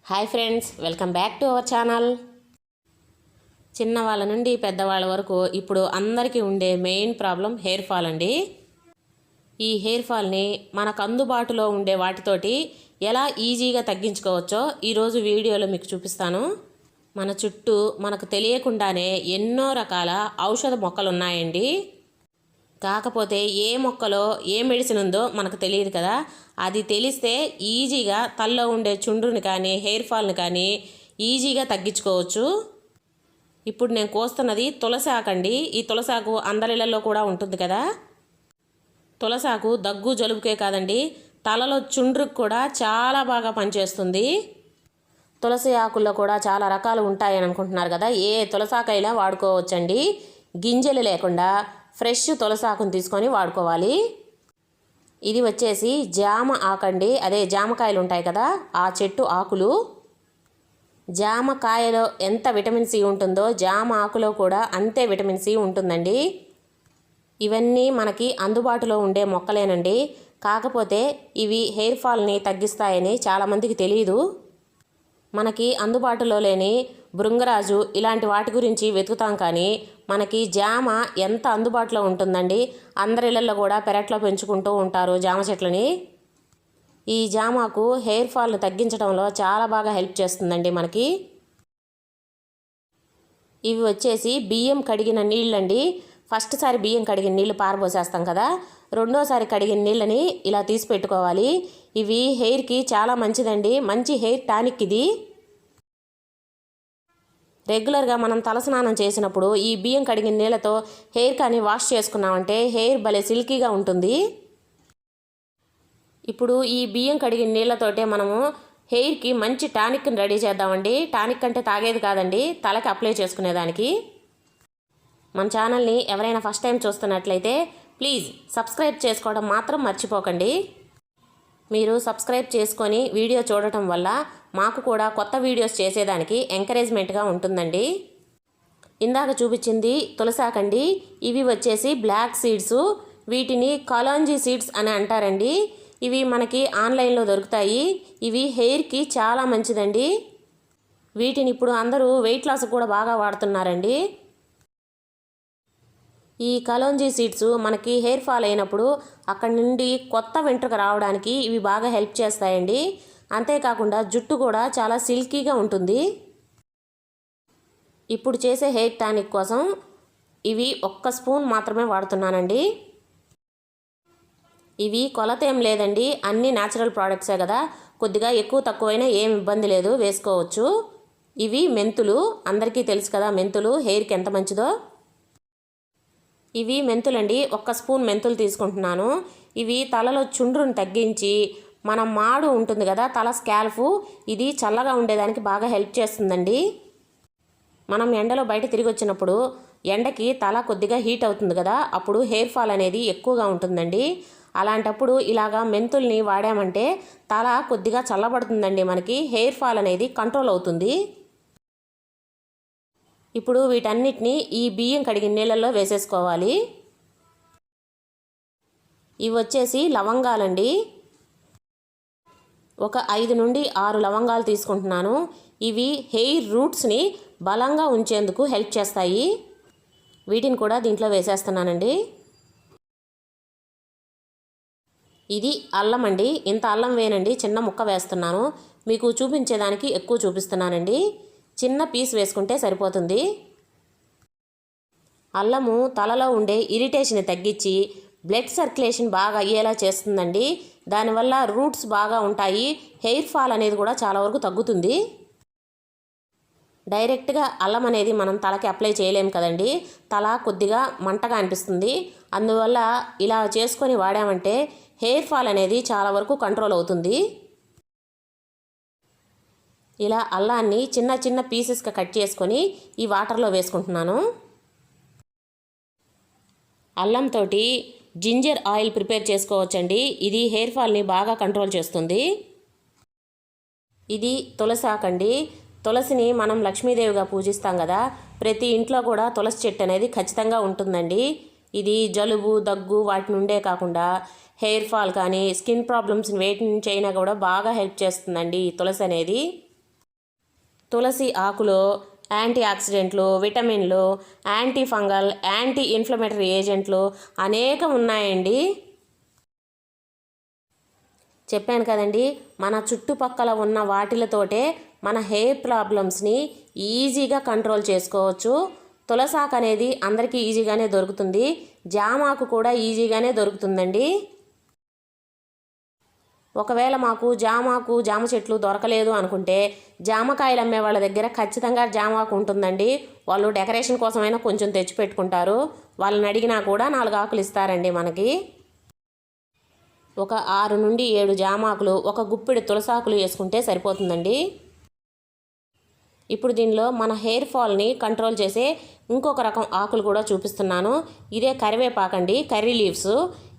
Hi friends, welcome back to our channel. చిన్నవాళ్ళ నుండి పెద్దవాళ్ళ వరకు ఇప్పుడు అందరికీ ఉండే మెయిన్ ప్రాబ్లం హెయిర్ ఫాల్ అండి. ఈ హెయిర్ ఫాల్ని మనకు అందుబాటులో ఉండే వాటితోటి ఎలా ఈజీగా తగ్గించుకోవచ్చో ఈరోజు వీడియోలో మీకు చూపిస్తాను. మన చుట్టూ మనకు తెలియకుండానే ఎన్నో రకాల ఔషధ మొక్కలు ఉన్నాయండి. కాకపోతే ఏ మొక్కలో ఏ మెడిసిన్ ఉందో మనకు తెలియదు కదా. అది తెలిస్తే ఈజీగా తలలో ఉండే చుండ్రుని కానీ హెయిర్ ఫాల్ని కానీ ఈజీగా తగ్గించుకోవచ్చు. ఇప్పుడు నేను కోస్తున్నది తులసి ఆకండి. ఈ తులసాకు అందరిళ్ళల్లో కూడా ఉంటుంది కదా. తులసాకు దగ్గు జలుబుకే కాదండి, తలలో చుండ్రుకు కూడా చాలా బాగా పనిచేస్తుంది. తులసి ఆకుల్లో కూడా చాలా రకాలు ఉంటాయని అనుకుంటున్నారు కదా. ఏ తులసాకైనా వాడుకోవచ్చండి. గింజలు లేకుండా ఫ్రెష్ తులసాకుని తీసుకొని వాడుకోవాలి. ఇది వచ్చేసి జామ ఆకండి. అదే జామకాయలు ఉంటాయి కదా, ఆ చెట్టు ఆకులు. జామకాయలో ఎంత విటమిన్ సి ఉంటుందో జామ ఆకులో కూడా అంతే విటమిన్ సి ఉంటుందండి. ఇవన్నీ మనకి అందుబాటులో ఉండే మొక్కలేనండి. కాకపోతే ఇవి హెయిర్ ఫాల్ని తగ్గిస్తాయని చాలామందికి తెలియదు. మనకి అందుబాటులో లేని భృంగరాజు ఇలాంటి వాటి గురించి వెతుకుతాం, కానీ మనకి జామ ఎంత అందుబాటులో ఉంటుందండి. అందరిళ్ళల్లో కూడా పెరట్లో పెంచుకుంటూ ఉంటారు జామ చెట్లని. ఈ జామాకు హెయిర్ ఫాల్ని తగ్గించడంలో చాలా బాగా హెల్ప్ చేస్తుందండి మనకి. ఇవి వచ్చేసి బియ్యం కడిగిన నీళ్ళండి. ఫస్ట్ సారి బియ్యం కడిగిన నీళ్ళు పారబోసేస్తాం కదా, రెండోసారి కడిగిన నీళ్ళని ఇలా తీసి పెట్టుకోవాలి. ఇవి హెయిర్కి చాలా మంచిదండి, మంచి హెయిర్ టానిక్ ఇది. రెగ్యులర్గా మనం తలస్నానం చేసినప్పుడు ఈ బియ్యం కడిగిన నీళ్ళతో హెయిర్ కానీ వాష్ చేసుకున్నామంటే హెయిర్ భలే సిల్కీగా ఉంటుంది. ఇప్పుడు ఈ బియ్యం కడిగిన నీళ్ళతోటే మనము హెయిర్కి మంచి టానిక్ని రెడీ చేద్దామండి. టానిక్ అంటే తాగేది కాదండి, తలకి అప్లై చేసుకునేదానికి. మన ఛానల్ని ఎవరైనా ఫస్ట్ టైం చూస్తున్నట్లయితే ప్లీజ్ సబ్స్క్రైబ్ చేసుకోవడం మాత్రం మర్చిపోకండి. మీరు సబ్స్క్రైబ్ చేసుకొని వీడియో చూడటం వల్ల మాకు కూడా కొత్త వీడియోస్ చేసేదానికి ఎంకరేజ్మెంట్గా ఉంటుందండి. ఇందాక చూపించింది తులసాకండి. ఇవి వచ్చేసి బ్లాక్ సీడ్స్. వీటిని కలాంజీ సీడ్స్ అని అంటారండి. ఇవి మనకి ఆన్లైన్లో దొరుకుతాయి. ఇవి హెయిర్కి చాలా మంచిదండి. వీటిని ఇప్పుడు అందరూ వెయిట్ లాస్ కూడా బాగా వాడుతున్నారండి. ఈ కలోంజీ సీడ్స్ మనకి హెయిర్ ఫాల్ అయినప్పుడు అక్కడి నుండి కొత్త వెంట్రుక రావడానికి ఇవి బాగా హెల్ప్ చేస్తాయండి. అంతేకాకుండా జుట్టు కూడా చాలా సిల్కీగా ఉంటుంది. ఇప్పుడు చేసే హెయిర్ టానిక్ కోసం ఇవి 1 స్పూన్ మాత్రమే వాడుతున్నానండి. ఇవి కొలత ఏం లేదండి, అన్నీ న్యాచురల్ ప్రోడక్ట్సే కదా. కొద్దిగా ఎక్కువ తక్కువైనా ఏం ఇబ్బంది లేదు, వేసుకోవచ్చు. ఇవి మెంతులు. అందరికీ తెలుసు కదా మెంతులు హెయిర్కి ఎంత మంచిదో. ఇవి మెంతులండి. 1 స్పూన్ మెంతులు తీసుకుంటున్నాను. ఇవి తలలో చుండ్రుని తగ్గించి మన మాడు ఉంటుంది కదా, తల స్కాల్ఫ్, ఇది చల్లగా ఉండేదానికి బాగా హెల్ప్ చేస్తుందండి. మనం ఎండలో బయట తిరిగి వచ్చినప్పుడు ఎండకి తల కొద్దిగా హీట్ అవుతుంది కదా, అప్పుడు హెయిర్ ఫాల్ అనేది ఎక్కువగా ఉంటుందండి. అలాంటప్పుడు ఇలాగా మెంతుల్ని వాడామంటే తల కొద్దిగా చల్లబడుతుందండి. మనకి హెయిర్ ఫాల్ అనేది కంట్రోల్ అవుతుంది. ఇప్పుడు వీటన్నిటిని ఈ బియ్యం కడిగిన నీళ్ళల్లో వేసేసుకోవాలి. ఇవి వచ్చేసి లవంగాలండి. ఒక 5 నుండి 6 లవంగాలు తీసుకుంటున్నాను. ఇవి హెయిర్ రూట్స్ని బలంగా ఉంచేందుకు హెల్ప్ చేస్తాయి. వీటిని కూడా దీంట్లో వేసేస్తున్నానండి. ఇది అల్లం అండి. ఇంత అల్లం వేనండి, చిన్న ముక్క వేస్తున్నాను. మీకు చూపించేదానికి ఎక్కువ చూపిస్తున్నానండి. చిన్న పీస్ వేసుకుంటే సరిపోతుంది. అల్లము తలలో ఉండే ఇరిటేషన్ తగ్గించి బ్లడ్ సర్క్యులేషన్ బాగా అయ్యేలా చేస్తుందండి. దానివల్ల రూట్స్ బాగా ఉంటాయి. హెయిర్ ఫాల్ అనేది కూడా చాలా వరకు తగ్గుతుంది. డైరెక్ట్గా అల్లం అనేది మనం తలకి అప్లై చేయలేము కదండి, తల కొద్దిగా మంటగా అనిపిస్తుంది. అందువల్ల ఇలా చేసుకొని వాడామంటే హెయిర్ ఫాల్ అనేది చాలా వరకు కంట్రోల్ అవుతుంది. ఇలా అల్లాన్ని చిన్న చిన్న పీసెస్గా కట్ చేసుకొని ఈ వాటర్లో వేసుకుంటున్నాను. అల్లంతో జింజర్ ఆయిల్ ప్రిపేర్ చేసుకోవచ్చండి. ఇది హెయిర్ ఫాల్ని బాగా కంట్రోల్ చేస్తుంది. ఇది తులసి ఆకండి. తులసిని మనం లక్ష్మీదేవిగా పూజిస్తాం కదా, ప్రతి ఇంట్లో కూడా తులసి చెట్టు అనేది ఖచ్చితంగా ఉంటుందండి. ఇది జలుబు దగ్గు వాటి నుండే కాకుండా హెయిర్ ఫాల్ కానీ స్కిన్ ప్రాబ్లమ్స్ వేటి నుంచి అయినా కూడా బాగా హెల్ప్ చేస్తుందండి ఈ తులసి అనేది. తులసి ఆకులో యాంటీ ఆక్సిడెంట్లు, విటమిన్లు, యాంటీ ఫంగల్, యాంటీ ఇన్ఫ్లమేటరీ ఏజెంట్లు అనేకం ఉన్నాయండి. చెప్పాను కదండి, మన చుట్టుపక్కల ఉన్న వాటిలతోటే మన హెయిర్ ప్రాబ్లమ్స్ని ఈజీగా కంట్రోల్ చేసుకోవచ్చు. తులసాకు అనేది అందరికీ ఈజీగానే దొరుకుతుంది. జామాకు కూడా ఈజీగానే దొరుకుతుందండి. ఒకవేళ మాకు జామాకు, జామ చెట్లు దొరకలేదు అనుకుంటే జామకాయలు అమ్మే వాళ్ళ దగ్గర ఖచ్చితంగా జామాకు ఉంటుందండి. వాళ్ళు డెకరేషన్ కోసమైనా కొంచెం తెచ్చి పెట్టుకుంటారు. వాళ్ళని అడిగినా కూడా 4 ఆకులు ఇస్తారండి మనకి. ఒక 6 నుండి 7 జామాకులు, ఒక గుప్పిడి తులసాకులు వేసుకుంటే సరిపోతుందండి. ఇప్పుడు దీనిలో మన హెయిర్ ఫాల్ని కంట్రోల్ చేసే ఇంకొక రకం ఆకులు కూడా చూపిస్తున్నాను. ఇదే కరివేపాకండి, కర్రీ లీవ్స్.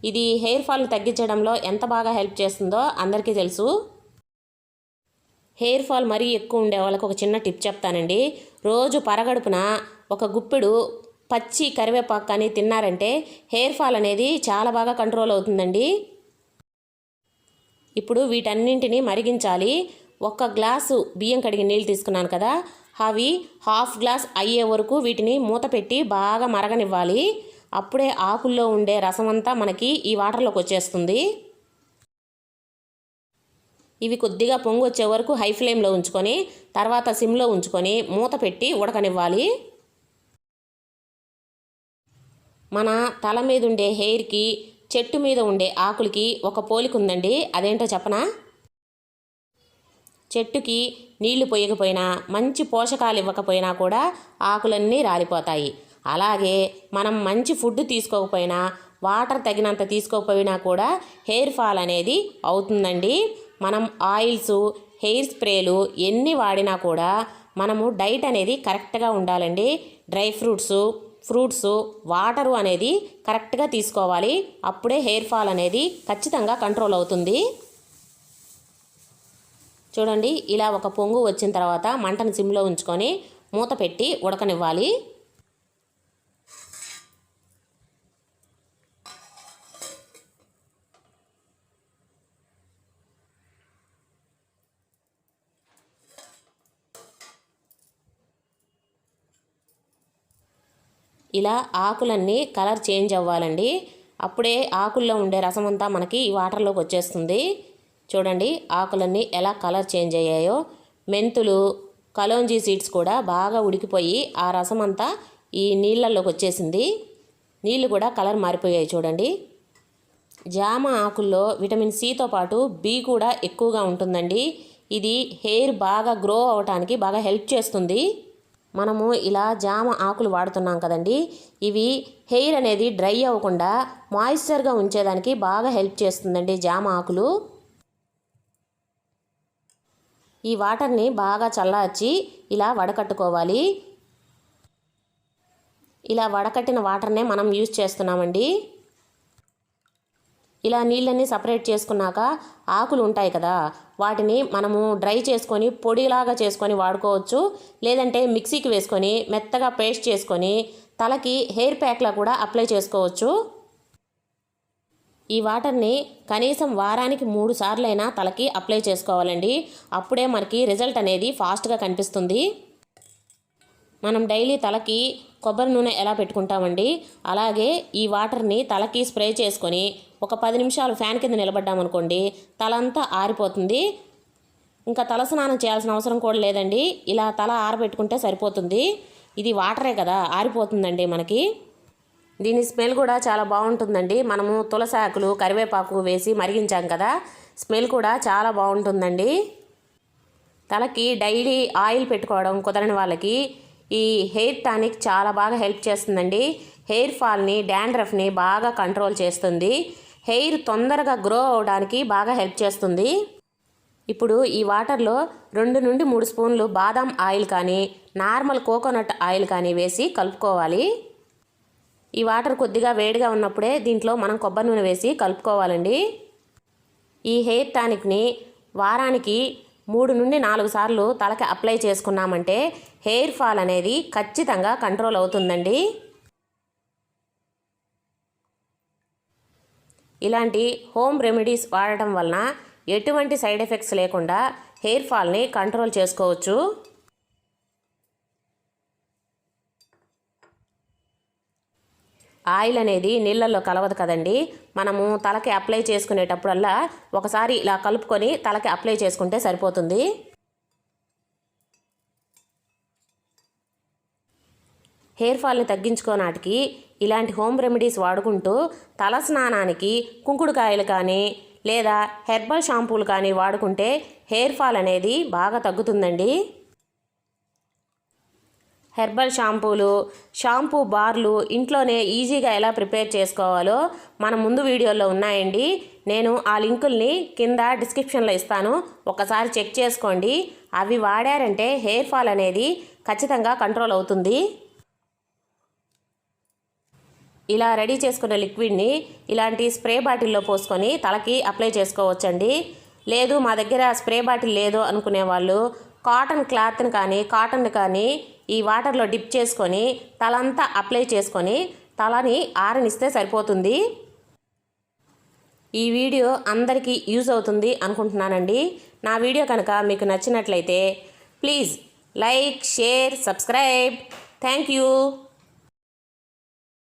ఇది హెయిర్ ఫాల్ని తగ్గించడంలో ఎంత బాగా హెల్ప్ చేస్తుందో అందరికీ తెలుసు. హెయిర్ ఫాల్ మరీ ఎక్కువ ఉండే వాళ్ళకి ఒక చిన్న టిప్ చెప్తానండి. రోజు పరగడుపున ఒక గుప్పెడు పచ్చి కరివేపాకు కానీ తిన్నారంటే హెయిర్ ఫాల్ అనేది చాలా బాగా కంట్రోల్ అవుతుందండి. ఇప్పుడు వీటన్నింటినీ మరిగించాలి. 1 గ్లాసు బియ్యం కడిగి నీళ్ళు తీసుకున్నాను కదా, అవి 1/2 గ్లాస్ అయ్యే వరకు వీటిని మూత పెట్టి బాగా మరగనివ్వాలి. అప్పుడే ఆకుల్లో ఉండే రసం అంతా మనకి ఈ వాటర్లోకి వచ్చేస్తుంది. ఇవి కొద్దిగా పొంగు వచ్చే వరకు హై ఫ్లేమ్లో ఉంచుకొని తర్వాత సిమ్లో ఉంచుకొని మూత పెట్టి ఉడకనివ్వాలి. మన తల మీద ఉండే హెయిర్కి చెట్టు మీద ఉండే ఆకులకి ఒక పోలిక ఉందండి. అదేంటో చెప్పనా? చెట్టుకి నీళ్లు పోయకపోయినా, మంచి పోషకాలు ఇవ్వకపోయినా కూడా ఆకులన్నీ రాలిపోతాయి. అలాగే మనం మంచి ఫుడ్ తీసుకోకపోయినా, వాటర్ తగినంత తీసుకోకపోయినా కూడా హెయిర్ ఫాల్ అనేది అవుతుందండి. మనం ఆయిల్స్, హెయిర్ స్ప్రేలు ఎన్ని వాడినా కూడా మనము డైట్ అనేది కరెక్ట్గా ఉండాలండి. డ్రై ఫ్రూట్స్, వాటరు అనేది కరెక్ట్గా తీసుకోవాలి. అప్పుడే హెయిర్ ఫాల్ అనేది ఖచ్చితంగా కంట్రోల్ అవుతుంది. చూడండి, ఇలా ఒక పొంగు వచ్చిన తర్వాత మంటను సిమ్లో ఉంచుకొని మూత పెట్టి ఉడకనివ్వాలి. ఇలా ఆకులన్నీ కలర్ చేంజ్ అవ్వాలండి. అప్పుడే ఆకుల్లో ఉండే రసం అంతా మనకి ఈ వాటర్లోకి వచ్చేస్తుంది. చూడండి, ఆకులన్నీ ఎలా కలర్ చేంజ్ అయ్యాయో. మెంతులు, కలోంజీ సీడ్స్ కూడా బాగా ఉడికిపోయి ఆ రసం అంతా ఈ నీళ్ళల్లోకి వచ్చేసింది. నీళ్ళు కూడా కలర్ మారిపోయాయి చూడండి. జామ ఆకుల్లో విటమిన్ సితో పాటు బి కూడా ఎక్కువగా ఉంటుందండి. ఇది హెయిర్ బాగా గ్రో అవడానికి బాగా హెల్ప్ చేస్తుంది. మనము ఇలా జామ ఆకులు వాడుతున్నాం కదండి, ఇవి హెయిర్ అనేది డ్రై అవ్వకుండా మాయిశ్చర్గా ఉంచేదానికి బాగా హెల్ప్ చేస్తుందండి జామ ఆకులు. ఈ వాటర్ని బాగా చల్లార్చి ఇలా వడకట్టుకోవాలి. ఇలా వడకట్టిన వాటర్నే మనం యూజ్ చేస్తున్నామండి. ఇలా నీళ్ళన్నీ సపరేట్ చేసుకున్నాక ఆకులు ఉంటాయి కదా, వాటిని మనము డ్రై చేసుకొని పొడిలాగా చేసుకొని వాడుకోవచ్చు. లేదంటే మిక్సీకి వేసుకొని మెత్తగా పేస్ట్ చేసుకొని తలకి హెయిర్ ప్యాక్లా కూడా అప్లై చేసుకోవచ్చు. ఈ వాటర్ని కనీసం వారానికి 3 సార్లైనా తలకి అప్లై చేసుకోవాలండి. అప్పుడే మనకి రిజల్ట్ అనేది ఫాస్ట్గా కనిపిస్తుంది. మనం డైలీ తలకి కొబ్బరి నూనె ఎలా పెట్టుకుంటామండి, అలాగే ఈ వాటర్ని తలకి స్ప్రే చేసుకొని ఒక 10 నిమిషాలు ఫ్యాన్ కింద నిలబడ్డామనుకోండి, తలంతా ఆరిపోతుంది. ఇంకా తలస్నానం చేయాల్సిన అవసరం కూడా లేదండి. ఇలా తల ఆరబెట్టుకుంటే సరిపోతుంది. ఇది వాటరే కదా, ఆరిపోతుందండి మనకి. దీని స్మెల్ కూడా చాలా బాగుంటుందండి. మనము తులసి ఆకులు, కరివేపాకు వేసి మరిగించాం కదా, స్మెల్ కూడా చాలా బాగుంటుందండి. తలకి డైలీ ఆయిల్ పెట్టుకోవడం కుదరని వాళ్ళకి ఈ హెయిర్ టానిక్ చాలా బాగా హెల్ప్ చేస్తుందండి. హెయిర్ ఫాల్ని, డాండ్రఫ్ని బాగా కంట్రోల్ చేస్తుంది. హెయిర్ తొందరగా గ్రో అవడానికి బాగా హెల్ప్ చేస్తుంది. ఇప్పుడు ఈ వాటర్లో 2 నుండి 3 స్పూన్లు బాదాం ఆయిల్ కానీ, నార్మల్ కోకోనట్ ఆయిల్ కానీ వేసి కలుపుకోవాలి. ఈ వాటర్ కొద్దిగా వేడిగా ఉన్నప్పుడే దీంట్లో మనం కొబ్బరి నూనె వేసి కలుపుకోవాలండి. ఈ హెయిర్ టానిక్ని వారానికి 3 నుండి 4 సార్లు తలకి అప్లై చేసుకున్నామంటే హెయిర్ ఫాల్ అనేది ఖచ్చితంగా కంట్రోల్ అవుతుందండి. ఇలాంటి హోమ్ రెమెడీస్ వాడటం వలన ఎటువంటి సైడ్ ఎఫెక్ట్స్ లేకుండా హెయిర్ ఫాల్ని కంట్రోల్ చేసుకోవచ్చు. ఆయిల్ అనేది నీళ్ళల్లో కలవదు కదండి. మనము తలకి అప్లై చేసుకునేటప్పుడల్లా ఒకసారి ఇలా కలుపుకొని తలకి అప్లై చేసుకుంటే సరిపోతుంది. హెయిర్ ఫాల్ని తగ్గించుకోనాటికి ఇలాంటి హోమ్ రెమెడీస్ వాడుకుంటూ తల స్నానానికి కుంకుడుకాయలు కానీ లేదా హెర్బల్ షాంపూలు కానీ వాడుకుంటే హెయిర్ ఫాల్ అనేది బాగా తగ్గుతుందండి. హెర్బల్ షాంపూ బార్లు ఇంట్లోనే ఈజీగా ఎలా ప్రిపేర్ చేసుకోవాలో మన ముందు వీడియోలో ఉన్నాయండి. నేను ఆ లింకుల్ని కింద డిస్క్రిప్షన్లో ఇస్తాను, ఒకసారి చెక్ చేసుకోండి. అవి వాడారంటే హెయిర్ ఫాల్ అనేది ఖచ్చితంగా కంట్రోల్ అవుతుంది. ఇలా రెడీ చేసుకున్న లిక్విడ్ని ఇలాంటి స్ప్రే బాటిల్లో పోసుకొని తలకి అప్లై చేసుకోవచ్చండి. లేదు మా దగ్గర స్ప్రే బాటిల్ లేదు అనుకునే వాళ్ళు కాటన్ క్లాత్ని కానీ ఈ వాటర్లో డిప్ చేసుకొని తలంతా అప్లై చేసుకొని తలని ఆరనిస్తే సరిపోతుంది. ఈ వీడియో అందరికీ యూజ్ అవుతుంది అనుకుంటున్నానండి. నా వీడియో కనుక మీకు నచ్చినట్లయితే please like, share, subscribe. Thank you.